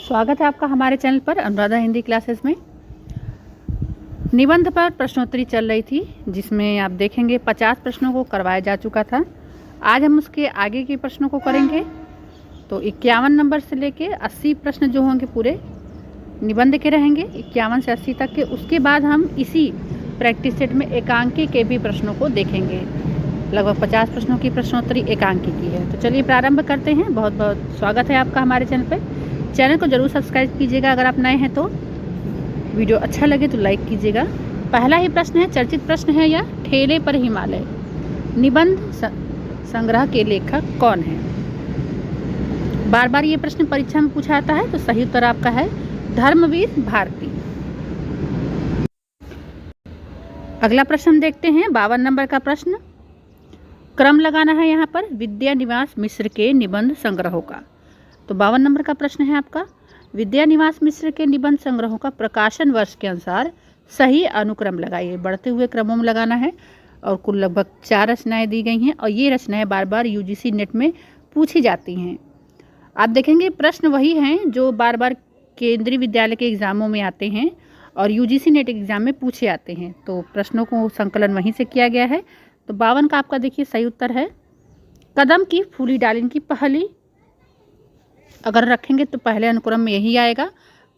स्वागत है आपका हमारे चैनल पर अनुराधा हिंदी क्लासेस में। निबंध पर प्रश्नोत्तरी चल रही थी जिसमें आप देखेंगे 50 प्रश्नों को करवाया जा चुका था। आज हम उसके आगे के प्रश्नों को करेंगे। तो 51 नंबर से लेके 80 प्रश्न जो होंगे पूरे निबंध के रहेंगे, 51 से 80 तक के। उसके बाद हम इसी प्रैक्टिस सेट में एकांकी के भी प्रश्नों को देखेंगे। लगभग 50 प्रश्नों की प्रश्नोत्तरी एकांकी की है। तो चलिए प्रारंभ करते हैं। बहुत बहुत स्वागत है आपका हमारे चैनल पर। चैनल को जरूर सब्सक्राइब कीजिएगा अगर आप नए हैं तो। वीडियो अच्छा लगे तो लाइक कीजिएगा। पहला ही प्रश्न है, चर्चित प्रश्न है यह, ठेले पर हिमालय निबंध संग्रह के लेखक कौन है? बार बार ये प्रश्न परीक्षा में पूछा जाता है, तो सही उत्तर आपका है धर्मवीर भारती। अगला प्रश्न देखते हैं, 52 नंबर का प्रश्न। क्रम लगाना है यहाँ पर विद्यानिवास मिश्र के निबंध संग्रहों का। तो 52 नंबर का प्रश्न है आपका, विद्यानिवास मिश्र के निबंध संग्रहों का प्रकाशन वर्ष के अनुसार सही अनुक्रम लगाइए। बढ़ते हुए क्रमों में लगाना है और कुल लगभग 4 रचनाएं दी गई हैं और ये रचनाएं बार बार यूजीसी नेट में पूछी जाती हैं। आप देखेंगे प्रश्न वही हैं जो बार बार केंद्रीय विद्यालय के एग्जामों में आते हैं और यूजीसी नेट एग्जाम में पूछे आते हैं। तो प्रश्नों को संकलन वहीं से किया गया है। तो 52 का आपका देखिए सही उत्तर है कदम की फूली डाल। इनकी पहली अगर रखेंगे तो पहले अनुक्रम में यही आएगा,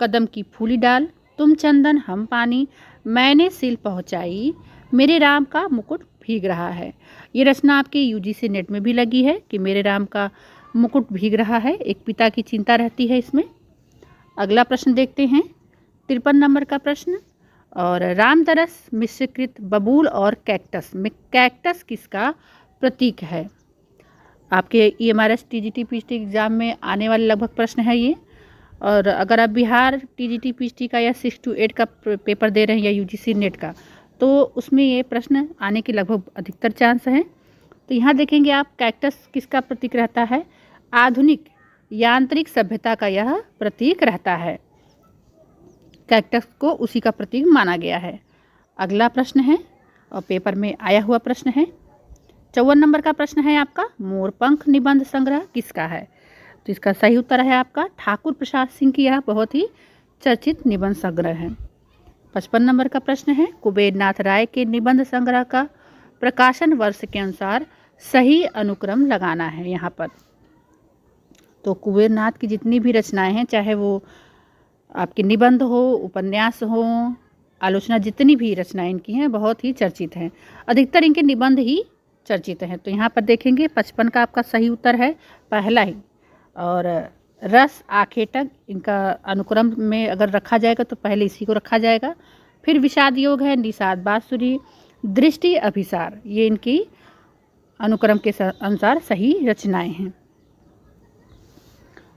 कदम की फूली डाल, तुम चंदन हम पानी, मैंने सिल पहुंचाई, मेरे राम का मुकुट भीग रहा है। ये रचना आपके यूजीसी नेट में भी लगी है कि मेरे राम का मुकुट भीग रहा है। एक पिता की चिंता रहती है इसमें। अगला प्रश्न देखते हैं, 53 नंबर का प्रश्न। और रामदरस मिश्रकृत बबूल और कैक्टस में कैक्टस किसका प्रतीक है? आपके EMRS TGT PGT एग्ज़ाम में आने वाले लगभग प्रश्न है ये। और अगर आप बिहार TGT PGT का या 6 to 8 का पेपर दे रहे हैं या यूजीसी नेट का, तो उसमें ये प्रश्न आने के लगभग अधिकतर चांस हैं। तो यहाँ देखेंगे आप कैक्टस किसका प्रतीक रहता है? आधुनिक यांत्रिक सभ्यता का यह प्रतीक रहता है। कैक्टस को उसी का प्रतीक माना गया है। अगला प्रश्न है और पेपर में आया हुआ प्रश्न है, 54 नंबर का प्रश्न है आपका, मोरपंख निबंध संग्रह किसका है? तो इसका सही उत्तर है आपका ठाकुर प्रसाद सिंह की यह बहुत ही चर्चित निबंध संग्रह है। 55 नंबर का प्रश्न है, कुबेर नाथ राय के निबंध संग्रह का प्रकाशन वर्ष के अनुसार सही अनुक्रम लगाना है यहाँ पर। तो कुबेर नाथ की जितनी भी रचनाएं हैं, चाहे वो आपके निबंध हो, उपन्यास हो, आलोचना, जितनी भी रचनाएं इनकी हैं बहुत ही चर्चित हैं। अधिकतर इनके निबंध ही चर्चित हैं। तो यहाँ पर देखेंगे 55 का आपका सही उत्तर है पहला ही। और रस आखेटक इनका अनुक्रम में अगर रखा जाएगा तो पहले इसी को रखा जाएगा। फिर विषाद योग है, निषाद बांसुरी, दृष्टि अभिसार, ये इनकी अनुक्रम के अनुसार सही रचनाएं हैं।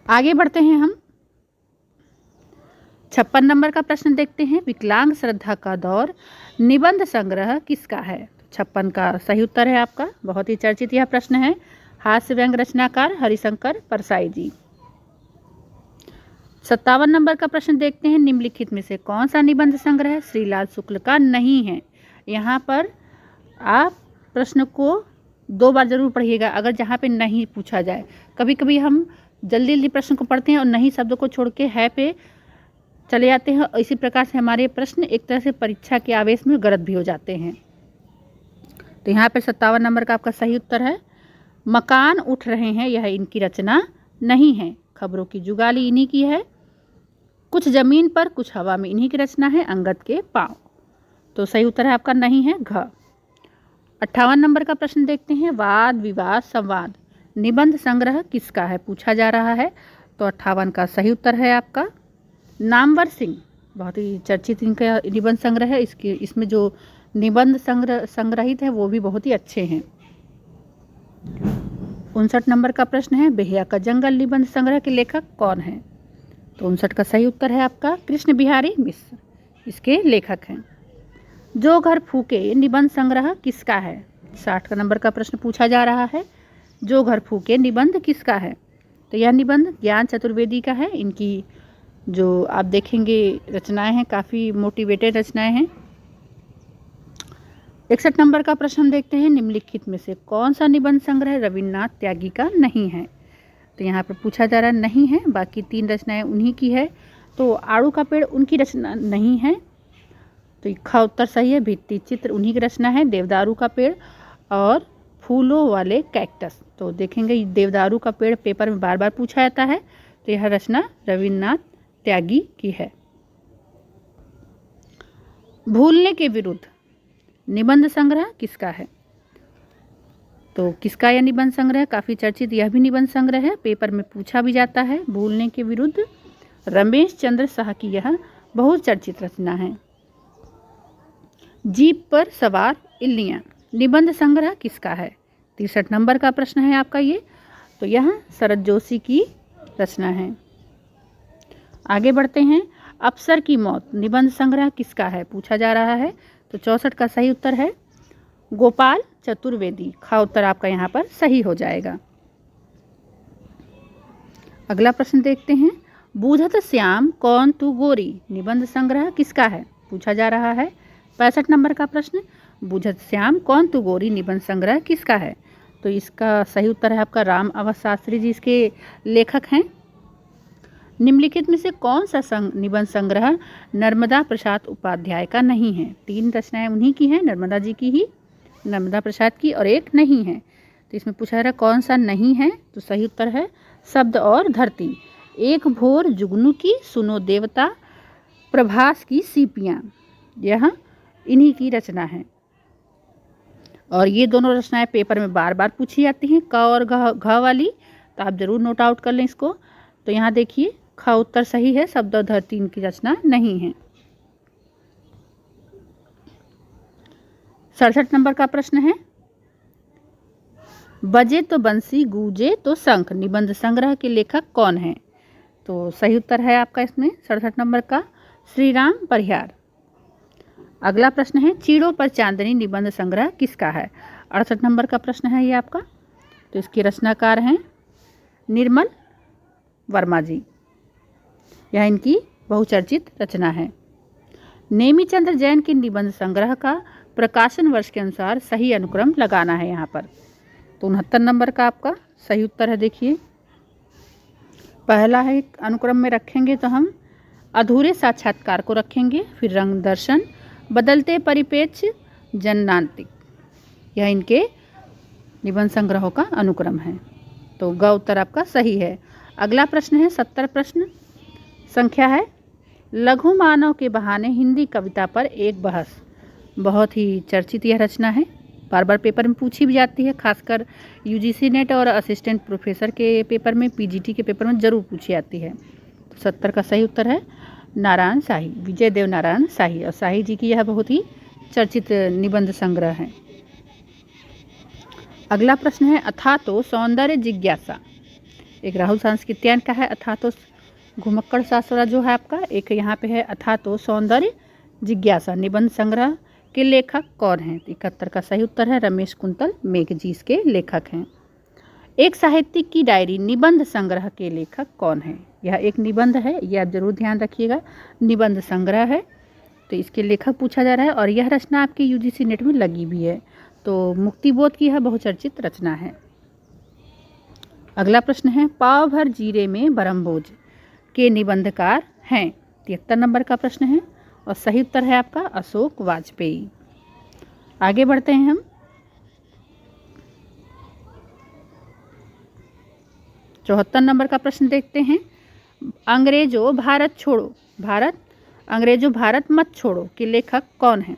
आगे बढ़ते हैं हम, 56 नंबर का प्रश्न देखते हैं, विकलांग श्रद्धा का दौर निबंध संग्रह किसका है? 56 का सही उत्तर है आपका बहुत ही चर्चित यह प्रश्न है, हास्य व्यंग रचनाकार हरिशंकर परसाई जी। 57 नंबर का प्रश्न देखते हैं, निम्नलिखित में से कौन सा निबंध संग्रह श्रीलाल शुक्ल का नहीं है? यहाँ पर आप प्रश्न को 2 बार जरूर पढ़िएगा अगर जहाँ पे नहीं पूछा जाए। कभी कभी हम जल्दी जल्दी प्रश्न को पढ़ते हैं और नहीं शब्दों को छोड़ के है पे चले जाते हैं। इसी प्रकार से हमारे प्रश्न एक तरह से परीक्षा के आवेश में गलत भी हो जाते हैं। तो यहाँ पर 57 नंबर का आपका सही उत्तर है मकान उठ रहे हैं, यह इनकी रचना नहीं है। खबरों की जुगाली इन्हीं की है, कुछ जमीन पर कुछ हवा में इन्हीं की रचना है, अंगद के पाँव। तो सही उत्तर है आपका नहीं है, घ। 58 नंबर का प्रश्न देखते हैं, वाद विवाद संवाद निबंध संग्रह किसका है पूछा जा रहा है। तो 58 का सही उत्तर है आपका नामवर सिंह, बहुत ही चर्चित इनका निबंध संग्रह है। इसमें जो निबंध संग्रहित है वो भी बहुत ही अच्छे हैं। 59 नंबर का प्रश्न है, बेहिया का जंगल निबंध संग्रह के लेखक कौन है? तो 59 का सही उत्तर है आपका कृष्ण बिहारी मिश्र, इसके लेखक हैं। जो घर फूके निबंध संग्रह किसका है? 60 का नंबर का प्रश्न पूछा जा रहा है, जो घर फूके निबंध किसका है? तो यह निबंध ज्ञान चतुर्वेदी का है। इनकी जो आप देखेंगे रचनाएं हैं काफ़ी मोटिवेटेड रचनाएं हैं। 61 नंबर का प्रश्न हम देखते हैं, निम्नलिखित में से कौन सा निबंध संग्रह रविन्द्रनाथ त्यागी का नहीं है? तो यहाँ पर पूछा जा रहा नहीं है, बाकी 3 रचनाएं उन्हीं की है। तो आड़ू का पेड़ उनकी रचना नहीं है, तो ख उत्तर सही है। भित्ति चित्र उन्हीं की रचना है, देवदारू का पेड़ और फूलों वाले कैक्टस। तो देखेंगे देवदारू का पेड़ पेपर में बार बार पूछा जाता है, तो यह रचना रविन्द्रनाथ त्यागी की है। भूलने के विरुद्ध निबंध संग्रह किसका है? तो किसका यह निबंध संग्रह? काफ़ी चर्चित यह भी निबंध संग्रह है, पेपर में पूछा भी जाता है। भूलने के विरुद्ध रमेश चंद्र शाह की यह बहुत चर्चित रचना है। जीप पर सवार इल्लियाँ निबंध संग्रह किसका है? 63 नंबर का प्रश्न है आपका ये। तो यह शरद जोशी की रचना है। आगे बढ़ते हैं। अफसर की मौत निबंध संग्रह किसका है पूछा जा रहा है। तो 64 का सही उत्तर है गोपाल चतुर्वेदी। खा उत्तर आपका यहाँ पर सही हो जाएगा। अगला प्रश्न देखते हैं। बूझत श्याम कौन तू गोरी निबंध संग्रह किसका है पूछा जा रहा है। 65 नंबर का प्रश्न, बूझत श्याम कौन तू गोरी निबंध संग्रह किसका है? तो इसका सही उत्तर है आपका राम अवध शास्त्री जी इसके लेखक हैं। निम्नलिखित में से कौन सा निबंध संग्रह नर्मदा प्रसाद उपाध्याय का नहीं है? 3 रचनाएं उन्हीं की हैं, नर्मदा जी की ही, नर्मदा प्रसाद की, और एक नहीं है। तो इसमें पूछा जा रहा है कौन सा नहीं है? तो सही उत्तर है शब्द और धरती। एक भोर जुगनू की सुनो देवता प्रभास की सीपियाँ, यह इन्हीं की रचना है। और ये दोनों रचनाएं पेपर में बार बार पूछी जाती हैं, क और घ वाली, तो आप जरूर नोट आउट कर लें इसको। तो यहाँ देखिए ख उत्तर सही है, शब्द और धरती इनकी रचना नहीं है। 67 नंबर का प्रश्न है। बजे तो बंसी गूंजे तो शंख निबंध संग्रह के लेखक कौन है? तो सही उत्तर है आपका इसमें 67 नंबर का श्री राम परिहार। अगला प्रश्न है। चीड़ों पर चांदनी निबंध संग्रह किसका है? 68 नंबर का प्रश्न है ये आपका। तो इसके रचनाकार हैं निर्मल वर्मा जी, यह इनकी बहुचर्चित रचना है। नेमीचंद्र जैन के निबंध संग्रह का प्रकाशन वर्ष के अनुसार सही अनुक्रम लगाना है यहाँ पर। तो 69 नंबर का आपका सही उत्तर है। देखिए पहला है अनुक्रम में रखेंगे तो हम अधूरे साक्षात्कार को रखेंगे, फिर रंग दर्शन, बदलते परिपेक्ष्य, जननांतिक, यह इनके निबंध संग्रहों का अनुक्रम है। तो ग उत्तर आपका सही है। अगला प्रश्न है 70 प्रश्न संख्या है। लघु मानव के बहाने हिंदी कविता पर एक बहस, बहुत ही चर्चित यह रचना है, बार बार पेपर में पूछी भी जाती है, खासकर यूजीसी नेट और असिस्टेंट प्रोफेसर के पेपर में, पीजीटी के पेपर में जरूर पूछी जाती है। तो 70 का सही उत्तर है नारायण शाही, विजय देव नारायण शाही, और शाही जी की यह बहुत ही चर्चित निबंध संग्रह है। अगला प्रश्न है। अथा तो सौंदर्य जिज्ञासा, एक राहुल सांस्कृत्यायन का है अथा तो घुमक्कड़ सासुरा जो है आपका, एक यहाँ पे है अथा तो सौंदर्य जिज्ञासा निबंध संग्रह के लेखक कौन हैं? 71 का सही उत्तर है रमेश कुंतल मेघ जी इसके लेखक हैं। एक साहित्यिक की डायरी निबंध संग्रह के लेखक कौन है? यह एक निबंध है, यह आप जरूर ध्यान रखिएगा, निबंध संग्रह है, तो इसके लेखक पूछा जा रहा है, और यह रचना आपके यूजीसी नेट में लगी भी है। तो मुक्तिबोध की यह बहुचर्चित रचना है। अगला प्रश्न है। पाव भर जीरे में ब्रह्मभोज के निबंधकार हैं? 73 नंबर का प्रश्न है, और सही उत्तर है आपका अशोक वाजपेयी। आगे बढ़ते हैं हम। 74 नंबर का प्रश्न देखते हैं। अंग्रेजों भारत छोड़ो, अंग्रेजों भारत मत छोड़ो के लेखक कौन हैं?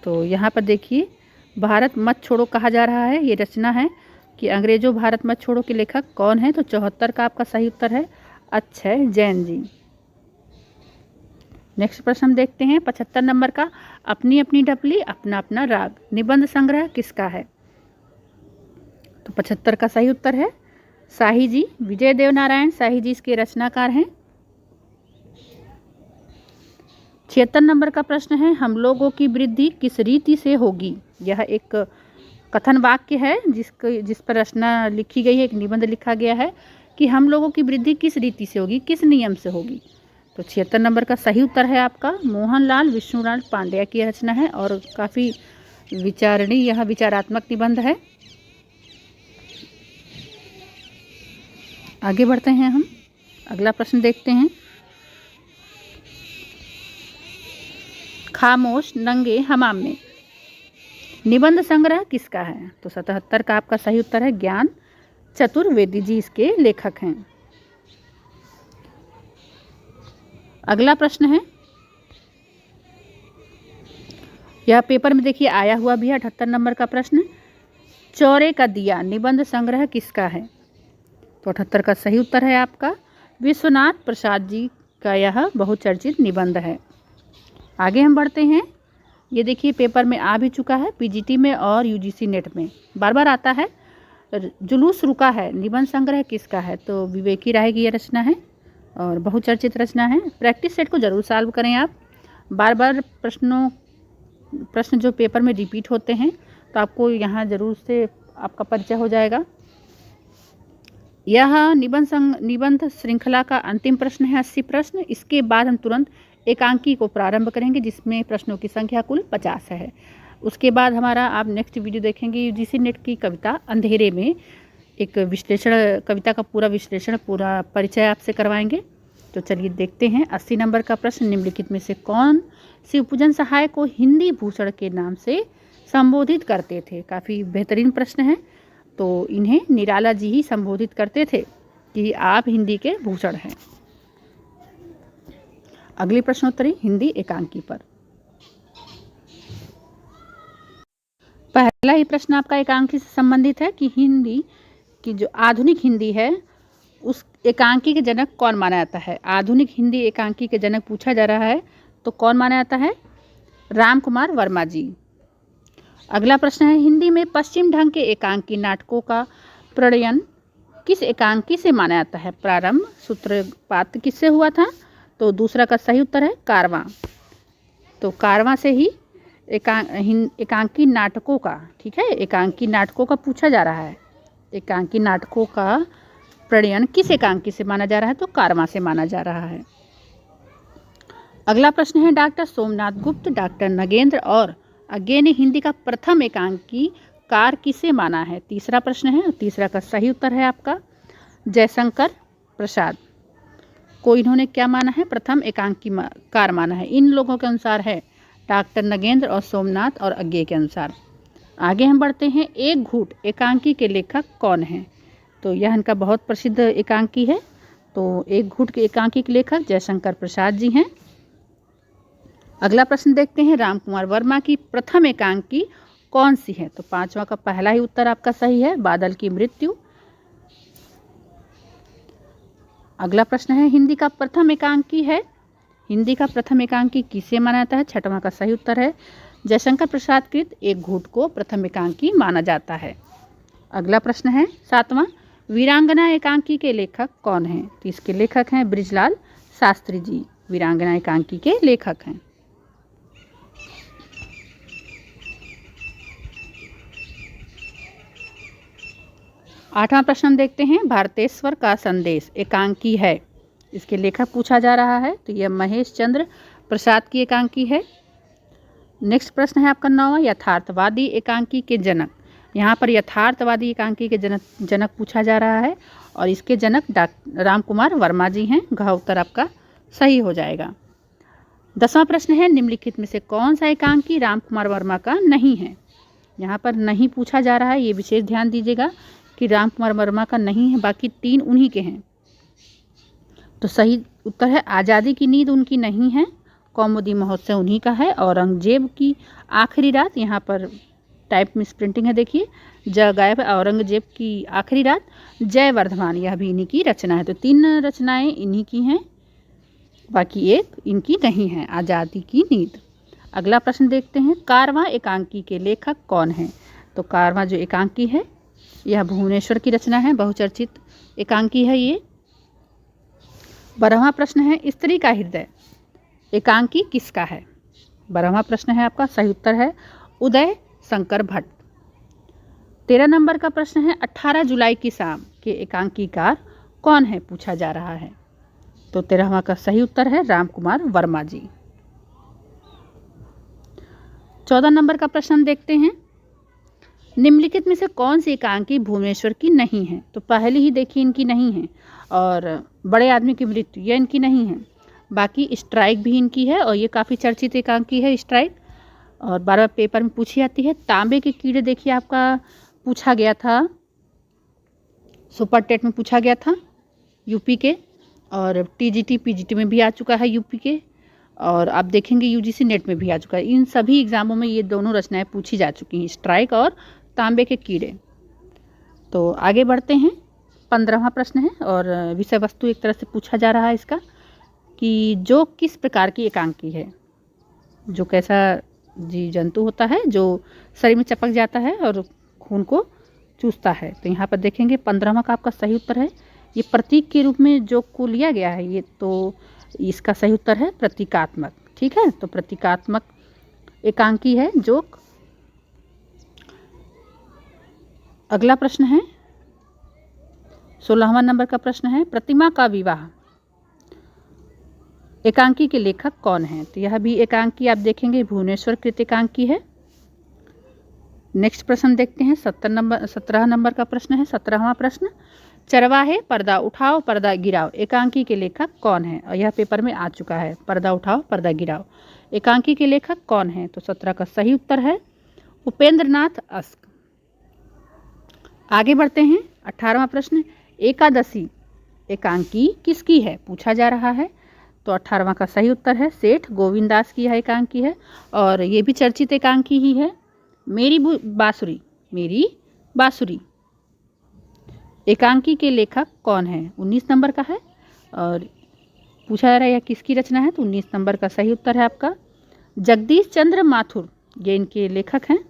तो यहाँ पर देखिए भारत मत छोड़ो कहा जा रहा है, ये रचना है कि अंग्रेजों भारत मत छोड़ो के लेखक कौन है? तो 74 का आपका सही उत्तर है अक्षय जैन जी। नेक्स्ट प्रश्न हम देखते हैं 75 नंबर का। अपनी अपनी डपली अपना अपना राग निबंध संग्रह किसका है? तो 75 का सही उत्तर है शाही जी, विजय देव नारायण शाही जी इसके रचनाकार हैं। 76 नंबर का प्रश्न है। हम लोगों की वृद्धि किस रीति से होगी? यह एक कथन वाक्य है जिस पर रचना लिखी गई है, एक निबंध लिखा गया है कि हम लोगों की वृद्धि किस रीति से होगी, किस नियम से होगी। तो 76 नंबर का सही उत्तर है आपका मोहनलाल विष्णुलाल पांड्या की रचना है, और काफ़ी विचारणीय यह विचारात्मक निबंध है। आगे बढ़ते हैं हम, अगला प्रश्न देखते हैं। खामोश नंगे हमाम में निबंध संग्रह किसका है? तो 77 का आपका सही उत्तर है ज्ञान चतुर्वेदी जी इसके लेखक हैं। अगला प्रश्न है, यह पेपर में देखिए आया हुआ भी है, 78 नंबर का प्रश्न। चौरे का दिया निबंध संग्रह किसका है? तो 78 का सही उत्तर है आपका विश्वनाथ प्रसाद जी का यह बहुचर्चित निबंध है। आगे हम बढ़ते हैं, ये देखिए पेपर में आ भी चुका है, पीजीटी में और यूजीसी नेट में बार बार आता है। जुलूस रुका है निबंध संग्रह किसका है? तो विवेकी राय की यह रचना है और बहुचर्चित रचना है। प्रैक्टिस सेट को जरूर सॉल्व करें आप, बार बार प्रश्न जो पेपर में रिपीट होते हैं तो आपको यहाँ जरूर से आपका परिचय हो जाएगा। यह निबंध श्रृंखला का अंतिम प्रश्न है, 80 प्रश्न। इसके बाद हम तुरंत एकांकी को प्रारंभ करेंगे जिसमें प्रश्नों की संख्या कुल 50 है। उसके बाद हमारा आप नेक्स्ट वीडियो देखेंगे यूजीसी नेट की कविता अंधेरे में, एक विश्लेषण, कविता का पूरा विश्लेषण, पूरा परिचय आपसे करवाएंगे। तो चलिए देखते हैं 80 नंबर का प्रश्न। निम्नलिखित में से कौन शिवपूजन सहाय को हिंदी भूषण के नाम से संबोधित करते थे? काफ़ी बेहतरीन प्रश्न है। तो इन्हें निराला जी ही संबोधित करते थे कि आप हिंदी के भूषण हैं। अगली प्रश्नोत्तरी हिंदी एकांकी पर। पहला ही प्रश्न आपका एकांकी से संबंधित है कि हिंदी की जो आधुनिक हिंदी है उस एकांकी के जनक कौन माना जाता है? आधुनिक हिंदी एकांकी के जनक पूछा जा रहा है तो कौन माना जाता है? राम कुमार वर्मा जी। अगला प्रश्न है, हिंदी में पश्चिम ढंग के एकांकी नाटकों का प्रणयन किस एकांकी से माना जाता है? प्रारंभ सूत्रपात किससे हुआ था? तो दूसरा का सही उत्तर है कारवां। तो कारवां से ही एकांकी नाटकों का, ठीक है, एकांकी नाटकों का पूछा जा रहा है। एकांकी नाटकों का प्रणयन किस एकांकी से माना जा रहा है? तो कारवां से माना जा रहा है। अगला प्रश्न है, डॉक्टर सोमनाथ गुप्त, डॉक्टर नगेंद्र और अज्ञे ने हिंदी का प्रथम एकांकी कार किसे माना है? तीसरा प्रश्न है, तीसरा का सही उत्तर है आपका जयशंकर प्रसाद को इन्होंने क्या माना है? प्रथम एकांकी कार माना है। इन लोगों के अनुसार है डॉक्टर नगेंद्र और सोमनाथ और अज्ञे के अनुसार। आगे हम बढ़ते हैं, एक घूट एकांकी के लेखक कौन है? तो यह इनका बहुत प्रसिद्ध एकांकी है। तो एक घूट के एकांकी के लेखक जयशंकर प्रसाद जी हैं। अगला प्रश्न देखते हैं, राम कुमार वर्मा की प्रथम एकांकी कौन सी है? तो पांचवा का पहला ही उत्तर आपका सही है, बादल की मृत्यु। अगला प्रश्न है, हिंदी का प्रथम एकांकी है, हिंदी का प्रथम एकांकी किसे माना जाता है? छठवां का सही उत्तर है जयशंकर प्रसाद कृत एक घूट को प्रथम एकांकी माना जाता है। अगला प्रश्न है, सातवां, वीरांगना एकांकी के लेखक कौन हैं? तो इसके लेखक हैं बृजलाल शास्त्री जी, वीरांगना एकांकी के लेखक हैं। आठवां प्रश्न देखते हैं, भारतेश्वर का संदेश एकांकी है, इसके लेखक पूछा जा रहा है। तो यह महेश चंद्र प्रसाद की एकांकी है। नेक्स्ट प्रश्न है आपका नौवां, यथार्थवादी एकांकी के जनक। यहाँ पर यथार्थवादी एकांकी के जनक पूछा जा रहा है और इसके जनक राम कुमार वर्मा जी हैं। घ उत्तर आपका सही हो जाएगा। 10वां प्रश्न है, निम्नलिखित में से कौन सा एकांकी राम कुमार वर्मा का नहीं है? यहाँ पर नहीं पूछा जा रहा है, ये विशेष ध्यान दीजिएगा कि राम कुमार वर्मा का नहीं है, बाकी 3 उन्हीं के हैं। तो सही उत्तर है आज़ादी की नींद उनकी नहीं है, कौमुदी महोत्सव उन्हीं का है, औरंगजेब की आखिरी रात, यहाँ पर टाइप मिस प्रिंटिंग है देखिए, ज गायब है, औरंगजेब की आखिरी रात, जय वर्धमान, यह भी इन्हीं की रचना है। तो 3 रचनाएं इन्हीं की हैं, बाकी एक इनकी नहीं है, आज़ादी की नींद। अगला प्रश्न देखते हैं, कारवां एकांकी के लेखक कौन हैं? तो कारवां जो एकांकी है यह भुवनेश्वर की रचना है, बहुचर्चित एकांकी है ये। 12वां प्रश्न है, स्त्री का हृदय एकांकी किसका है? 12वां प्रश्न है आपका, सही उत्तर है उदय शंकर भट्ट। 13 नंबर का प्रश्न है, 18 जुलाई की शाम के एकांकीकार कौन है पूछा जा रहा है? तो 13वां का सही उत्तर है राम कुमार वर्मा जी। 14 नंबर का प्रश्न देखते हैं, निम्नलिखित में से कौन सी एकांकी भुवनेश्वर की नहीं है? तो पहले ही देखिए इनकी नहीं है, और बड़े आदमी की मृत्यु, यह इनकी नहीं है। बाकी स्ट्राइक भी इनकी है और ये काफ़ी चर्चित एकांकी है स्ट्राइक, और बार बार पेपर में पूछी जाती है। तांबे के कीड़े देखिए आपका पूछा गया था, सुपर टेट में पूछा गया था यूपी के, और टीजीटी पीजीटी में भी आ चुका है यूपी के, और आप देखेंगे यूजीसी नेट में भी आ चुका है। इन सभी एग्जामों में ये दोनों रचनाएं पूछी जा चुकी हैं, स्ट्राइक और तांबे के कीड़े। तो आगे बढ़ते हैं, 15वां प्रश्न है और विषय वस्तु एक तरह से पूछा जा रहा है इसका कि जो किस प्रकार की एकांकी है, जो कैसा जीव जंतु होता है जो शरीर में चपक जाता है और खून को चूसता है। तो यहाँ पर देखेंगे 15वां का आपका सही उत्तर है, ये प्रतीक के रूप में जो को लिया गया है, ये तो इसका सही उत्तर है प्रतीकात्मक। ठीक है, तो प्रतीकात्मक एकांकी है जोक। अगला प्रश्न है 16वां नंबर का प्रश्न है, प्रतिमा का विवाह एकांकी के लेखक कौन है? तो यह भी एकांकी आप देखेंगे भुवनेश्वर कृत एकांकी है। नेक्स्ट प्रश्न देखते हैं 17 नंबर का प्रश्न है, 17वां प्रश्न, चरवाहे पर्दा उठाओ पर्दा गिराओ एकांकी के लेखक कौन है? और यह पेपर में आ चुका है, पर्दा उठाओ पर्दा गिराओ एकांकी के लेखक कौन है? तो 17 का सही उत्तर है उपेंद्र नाथ अस्क। आगे बढ़ते हैं 18वां प्रश्न, एकादशी एकांकी किसकी है पूछा जा रहा है। तो 18वां का सही उत्तर है सेठ गोविंदास की यह एकांकी है, और ये भी चर्चित एकांकी ही है। मेरी बांसुरी एकांकी के लेखक कौन है? 19 नंबर का है, और पूछा जा रहा है यह किसकी रचना है? तो 19 नंबर का सही उत्तर है आपका जगदीश चंद्र माथुर, ये इनके लेखक हैं।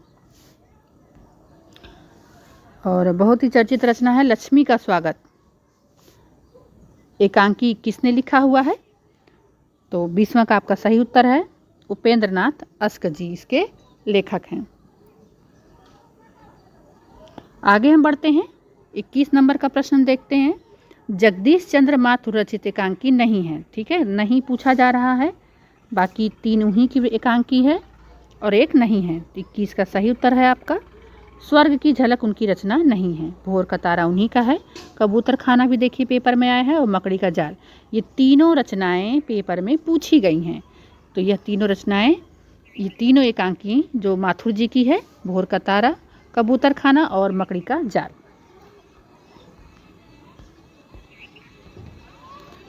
और बहुत ही चर्चित रचना है लक्ष्मी का स्वागत, एकांकी किसने लिखा हुआ है? तो 20वां का आपका सही उत्तर है उपेंद्र नाथ अस्क जी इसके लेखक हैं। आगे हम बढ़ते हैं 21 नंबर का प्रश्न देखते हैं, जगदीश चंद्र माथुर रचित एकांकी नहीं है। ठीक है, नहीं पूछा जा रहा है, बाकी 3 उन्हीं की एकांकी है और एक नहीं है। 21 का सही उत्तर है आपका स्वर्ग की झलक उनकी रचना नहीं है। भोर का तारा उन्हीं का है। कबूतर खाना भी देखिए पेपर में आया है, और मकड़ी का जाल, ये तीनों रचनाएं पेपर में पूछी गई हैं। तो यह तीनों रचनाएं, ये तीनों एकांकी जो माथुर जी की है, भोर का तारा, कबूतर खाना और मकड़ी का जाल।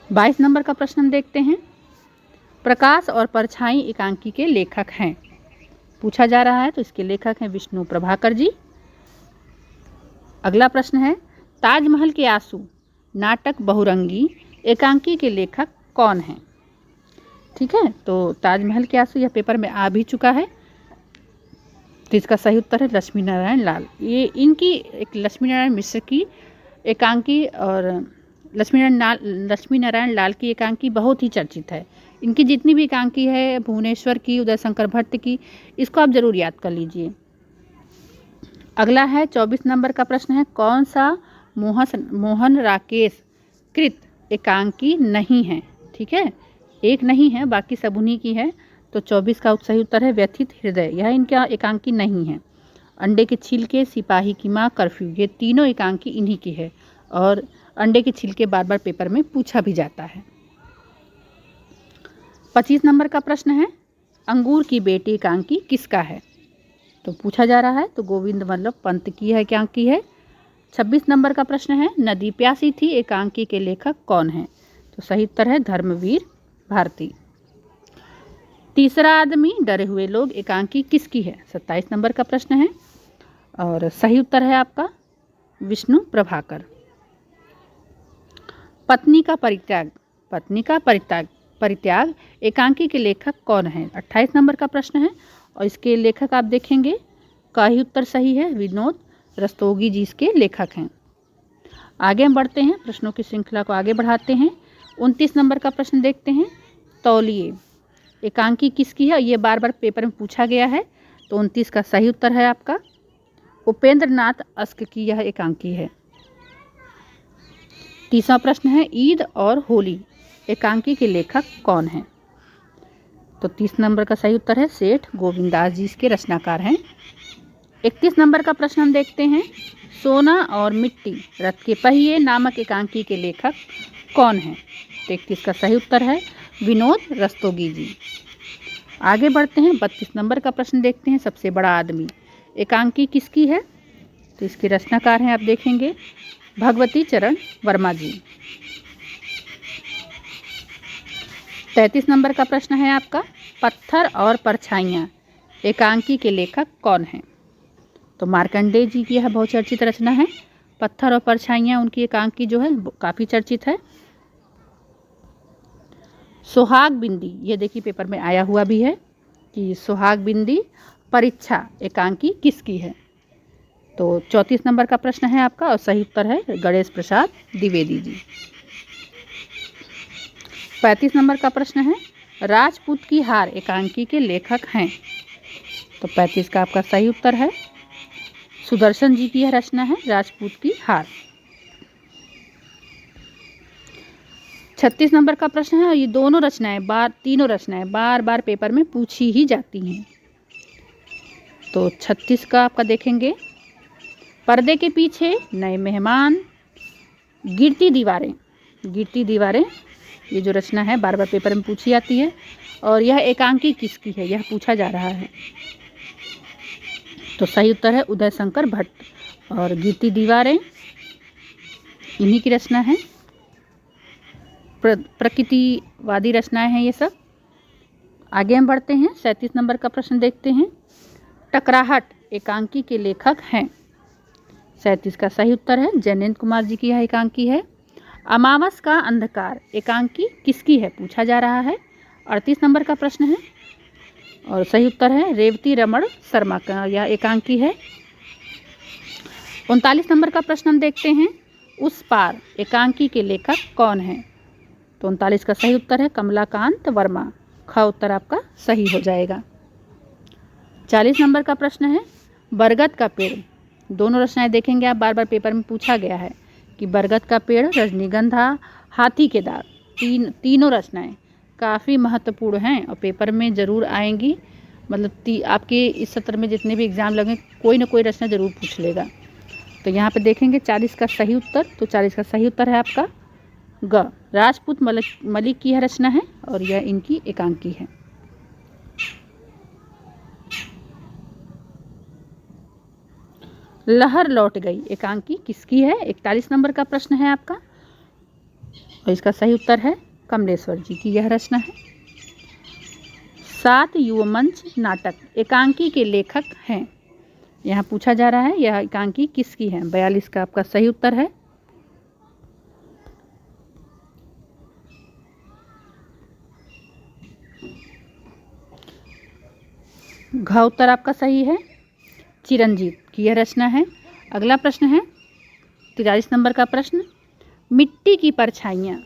22 नंबर का प्रश्न हम देखते हैं, प्रकाश और परछाई एकांकी के लेखक हैं पूछा जा रहा है। तो इसके लेखक हैं विष्णु प्रभाकर जी। अगला प्रश्न है, ताजमहल के आंसू नाटक बहुरंगी एकांकी के लेखक कौन हैं? ठीक है, तो ताजमहल के आंसू यह पेपर में आ भी चुका है, तो इसका सही उत्तर है लक्ष्मी नारायण लाल। ये इनकी एक लक्ष्मी नारायण मिश्र की एकांकी और लक्ष्मी नारायण लाल की एकांकी बहुत ही चर्चित है। इनकी जितनी भी एकांकी है, भुवनेश्वर की, उदय शंकर भट्ट की, इसको आप जरूर याद कर लीजिए। अगला है 24 नंबर का प्रश्न है, कौन सा मोहन राकेश कृत एकांकी नहीं है? ठीक है, एक नहीं है, बाकी सब उन्हीं की है। तो 24 का सही उत्तर है व्यथित हृदय, यह इनका एकांकी नहीं है। अंडे के छिलके, सिपाही की माँ, कर्फ्यू, ये तीनों एकांकी इन्हीं की है, और अंडे के छिलके बार बार पेपर में पूछा भी जाता है। 25 नंबर का प्रश्न है, अंगूर की बेटी एकांकी किसका है? तो पूछा जा रहा है, तो गोविंद वल्लभ पंत की है एकांकी है। 26 नंबर का प्रश्न है, नदी प्यासी थी एकांकी के लेखक कौन है? तो सही उत्तर है धर्मवीर भारती। तीसरा आदमी डरे हुए लोग एकांकी किसकी है? 27 नंबर का प्रश्न है, और सही उत्तर है आपका विष्णु प्रभाकर। पत्नी का परित्याग एकांकी के लेखक कौन है? 28 नंबर का प्रश्न है, और इसके लेखक आप देखेंगे का ही उत्तर सही है, विनोद रस्तोगी जी इसके लेखक हैं। आगे हम बढ़ते हैं, प्रश्नों की श्रृंखला को आगे बढ़ाते हैं। 29 नंबर का प्रश्न देखते हैं, तौलिए एकांकी किसकी है? ये बार बार पेपर में पूछा गया है, तो 29 का सही उत्तर है आपका उपेंद्र नाथ अस्क की यह एकांकी है। 30वां प्रश्न है, ईद और होली एकांकी के लेखक कौन है? तो 30 नंबर का सही उत्तर है सेठ गोविंदास जी इसके रचनाकार हैं। 31 नंबर का प्रश्न हम देखते हैं। सोना और मिट्टी रथ के पहिए नामक एकांकी के लेखक कौन है? तो 31 का सही उत्तर है विनोद रस्तोगी जी। आगे बढ़ते हैं, 32 नंबर का प्रश्न देखते हैं। सबसे बड़ा आदमी एकांकी किसकी है? तो इसके रचनाकार हैं, आप देखेंगे, भगवती चरण वर्मा जी। 33 नंबर का प्रश्न है आपका, पत्थर और परछाइयाँ एकांकी के लेखक कौन हैं? तो मार्कंडेय जी की यह बहुचर्चित रचना है। पत्थर और परछाइयाँ उनकी एकांकी जो है काफ़ी चर्चित है। सुहाग बिंदी, ये देखिए पेपर में आया हुआ भी है कि सुहाग बिंदी परीक्षा एकांकी किसकी है? तो 34 नंबर का प्रश्न है आपका और सही उत्तर है गणेश प्रसाद द्विवेदी जी। 35 नंबर का प्रश्न है, राजपूत की हार एकांकी के लेखक हैं? तो 35 का आपका सही उत्तर है सुदर्शन जी की यह रचना है, राजपूत की हार। 36 नंबर का प्रश्न है, ये दोनों रचनाएं तीनों रचनाएं बार बार पेपर में पूछी ही जाती हैं। तो 36 का आपका देखेंगे, पर्दे के पीछे नए मेहमान, गिरती दीवारें। गिरती दीवारें ये जो रचना है बार बार पेपर में पूछी जाती है और यह एकांकी किसकी है, यह पूछा जा रहा है। तो सही उत्तर है उदय शंकर भट्ट और गिरती दीवारें इन्हीं की रचना है। प्रकृतिवादी रचनाएं हैं ये सब। आगे हम बढ़ते हैं, 37 नंबर का प्रश्न देखते हैं। टकराहट एकांकी के लेखक हैं? 37 का सही उत्तर है जयनेंद्र कुमार जी की यह एकांकी है। अमावस का अंधकार एकांकी किसकी है, पूछा जा रहा है। 38 नंबर का प्रश्न है और सही उत्तर है रेवती रमण शर्मा का यह एकांकी है। 39 नंबर का प्रश्न हम देखते हैं, उस पार एकांकी के लेखक कौन है? तो 39 का सही उत्तर है कमलाकांत वर्मा। ख उत्तर आपका सही हो जाएगा। 40 नंबर का प्रश्न है, बरगद का पेड़। दोनों रचनाएं देखेंगे आप, बार बार पेपर में पूछा गया है कि बरगद का पेड़, रजनीगंधा, हाथी के दाग, तीनों रचनाएं काफ़ी महत्वपूर्ण हैं और पेपर में ज़रूर आएंगी। मतलब आपके इस सत्र में जितने भी एग्ज़ाम लगे कोई ना कोई रचना ज़रूर पूछ लेगा। तो यहाँ पे देखेंगे 40 का सही उत्तर। तो 40 का सही उत्तर है आपका ग, राजपूत मलिक की यह रचना है और यह इनकी एकांकी है। लहर लौट गई एकांकी किसकी है? 41 नंबर का प्रश्न है आपका और इसका सही उत्तर है कमलेश्वर जी की यह रचना है। 7 युवमंच नाटक एकांकी के लेखक हैं? यहाँ पूछा जा रहा है यह एकांकी किसकी है? 42 का आपका सही उत्तर है घ उत्तर आपका सही है चिरंजीत की यह रचना है। अगला प्रश्न है 43 नंबर का प्रश्न, मिट्टी की परछाइयाँ।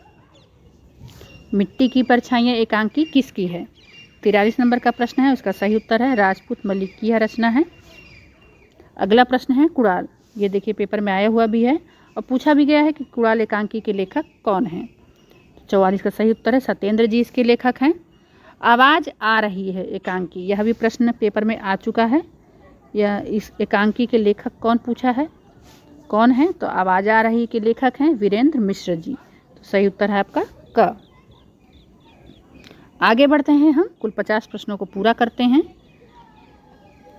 मिट्टी की परछाइयाँ एकांकी किसकी है? 43 नंबर का प्रश्न है, उसका सही उत्तर है राजपूत मलिक की यह रचना है। अगला प्रश्न है कुड़ाल। ये देखिए पेपर में आया हुआ भी है और पूछा भी गया है कि कुड़ाल एकांकी के लेखक कौन हैं? 44 का सही उत्तर है सत्येंद्र जी इसके लेखक हैं। आवाज़ आ रही है एकांकी, यह भी प्रश्न पेपर में आ चुका है। यह इस एकांकी के लेखक कौन पूछा है, कौन है? तो आवाज़ आ रही के लेखक हैं वीरेंद्र मिश्र जी। तो सही उत्तर है आपका क। आगे बढ़ते हैं, हम कुल 50 प्रश्नों को पूरा करते हैं।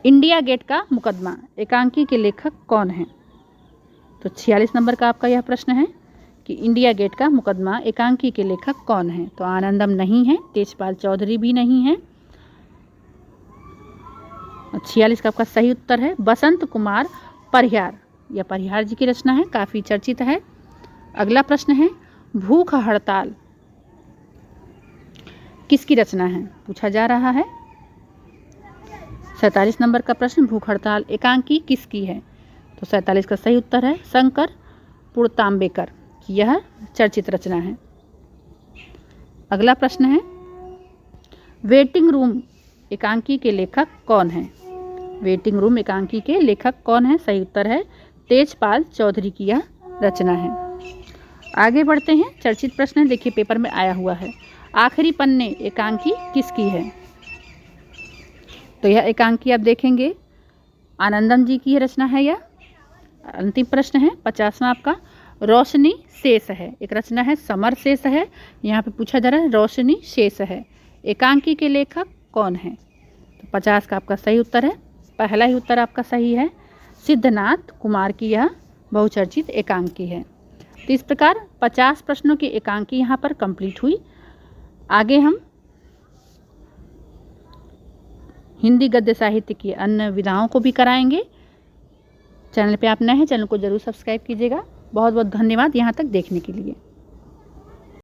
इंडिया गेट का मुकदमा एकांकी के लेखक कौन है? तो 46 नंबर का आपका यह प्रश्न है कि इंडिया गेट का मुकदमा एकांकी के लेखक कौन है? तो आनंदम नहीं है, तेजपाल चौधरी भी नहीं है। 46 का आपका सही उत्तर है बसंत कुमार परिहार, यह परिहार जी की रचना है, काफ़ी चर्चित है। अगला प्रश्न है भूख हड़ताल किसकी रचना है, पूछा जा रहा है। 47 नंबर का प्रश्न, भूख हड़ताल एकांकी किसकी है? तो 47 का सही उत्तर है शंकर पुरतांबेकर की यह चर्चित रचना है। अगला प्रश्न है वेटिंग रूम एकांकी के लेखक कौन है? वेटिंग रूम एकांकी के लेखक कौन है? सही उत्तर है तेजपाल चौधरी की यह रचना है। आगे बढ़ते हैं, चर्चित प्रश्न है, देखिए पेपर में आया हुआ है। आखिरी पन्ने एकांकी किसकी है? तो यह एकांकी आप देखेंगे आनंदम जी की रचना है यह। अंतिम प्रश्न है 50वां आपका, रोशनी शेष है। एक रचना है समर शेष है, यहाँ पे पूछा जा रहा है रोशनी शेष है, एकांकी के लेखक कौन है? तो 50 का आपका सही उत्तर है, पहला ही उत्तर आपका सही है, सिद्धनाथ कुमार की यह बहुचर्चित एकांकी है। तो इस प्रकार 50 प्रश्नों की एकांकी यहाँ पर कंप्लीट हुई। आगे हम हिंदी गद्य साहित्य की अन्य विधाओं को भी कराएंगे। चैनल पे आप नए हैं, चैनल को जरूर सब्सक्राइब कीजिएगा। बहुत बहुत धन्यवाद यहाँ तक देखने के लिए।